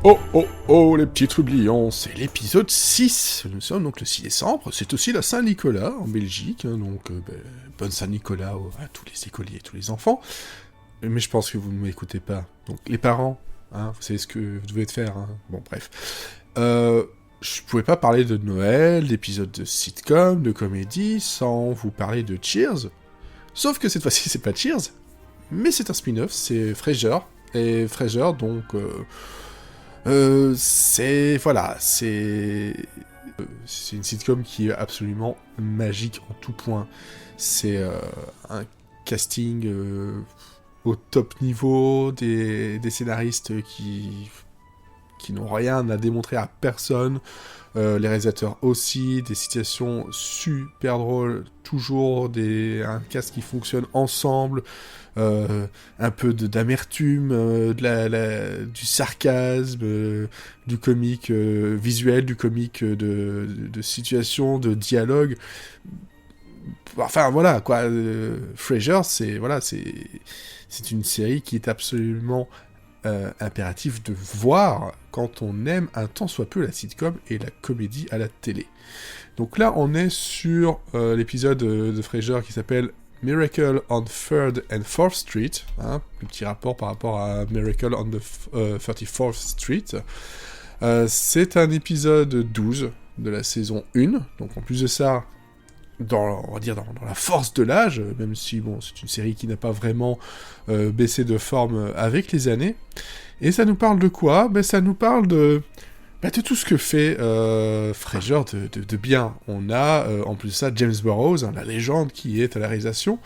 Oh oh oh les petits trublions, c'est l'épisode 6, nous sommes donc le 6 décembre, c'est aussi la Saint-Nicolas en Belgique, donc bonne Saint-Nicolas à tous les écoliers et tous les enfants, mais je pense que vous ne m'écoutez pas, donc les parents, vous savez ce que vous devez faire, bon bref. Je pouvais pas parler de Noël, d'épisodes de sitcom, de comédie, sans vous parler de Cheers, sauf que cette fois-ci c'est pas Cheers, mais c'est un spin-off, c'est Frasier, et Frasier donc... c'est une sitcom qui est absolument magique en tout point. C'est un casting au top niveau, des scénaristes qui n'ont rien à démontrer à personne, les réalisateurs aussi, des situations super drôles, toujours un cast qui fonctionne ensemble, un peu d'amertume, du sarcasme, du comique visuel, du comique de situation, de dialogue. Enfin voilà quoi, Frasier, c'est une série qui est absolument impératif de voir quand on aime un tant soit peu la sitcom et la comédie à la télé. Donc là, on est sur l'épisode de Frasier qui s'appelle Miracle on 3rd and 4th Street, le petit rapport par rapport à Miracle on the 34th Street. C'est un épisode 12 de la saison 1, donc en plus de ça, dans la force de l'âge, même si bon, c'est une série qui n'a pas vraiment baissé de forme avec les années. Et ça nous parle de quoi ? Ça nous parle de tout ce que fait Frasier de bien. On a, en plus de ça, James Burrows, la légende qui est à la réalisation.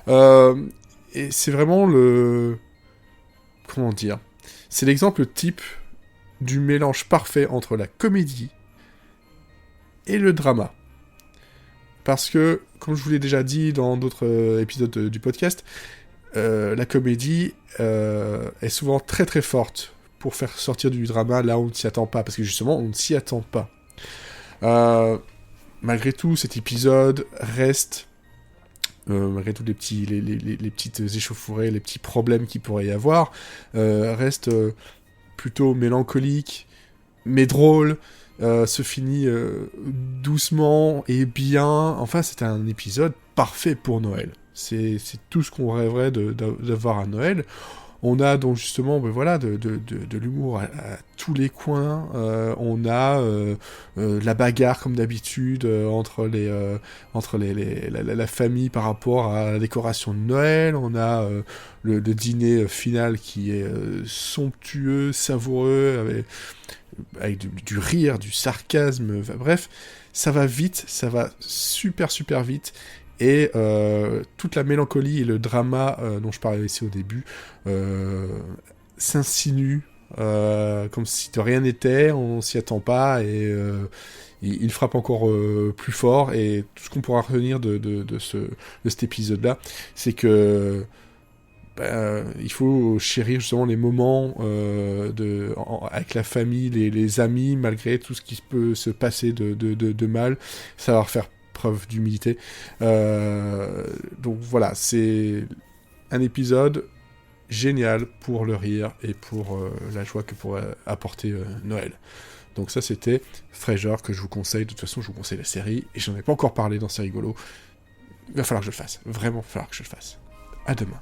Et c'est vraiment comment dire ? C'est l'exemple type du mélange parfait entre la comédie et le drama. Parce que, comme je vous l'ai déjà dit dans d'autres épisodes du podcast, la comédie est souvent très très forte pour faire sortir du drama là où on ne s'y attend pas, parce que justement, on ne s'y attend pas. Malgré tout, cet épisode reste, malgré tous les petites échauffourées, les petits problèmes qu'il pourrait y avoir, reste plutôt mélancolique, mais drôle, se finit doucement et bien. Enfin, c'est un épisode parfait pour Noël. C'est tout ce qu'on rêverait d'avoir à Noël. On a donc justement de l'humour à tous les coins. On a la bagarre comme d'habitude entre la famille par rapport à la décoration de Noël. On a le dîner final qui est somptueux, savoureux, avec du rire, du sarcasme. Bref, ça va vite, ça va super super vite. Et toute la mélancolie et le drama dont je parlais ici au début s'insinue comme si de rien n'était, on s'y attend pas, et il frappe encore plus fort. Et tout ce qu'on pourra retenir de cet épisode-là, c'est que il faut chérir justement les moments avec la famille, les amis, malgré tout ce qui peut se passer de mal, savoir faire preuve d'humilité. Donc voilà, c'est un épisode génial pour le rire et pour la joie que pourrait apporter Noël. Donc ça, c'était Frasier, que je vous conseille. De toute façon, je vous conseille la série, et j'en ai pas encore parlé dans C'est rigolo. Il va falloir que je le fasse. Vraiment, il va falloir que je le fasse. À demain.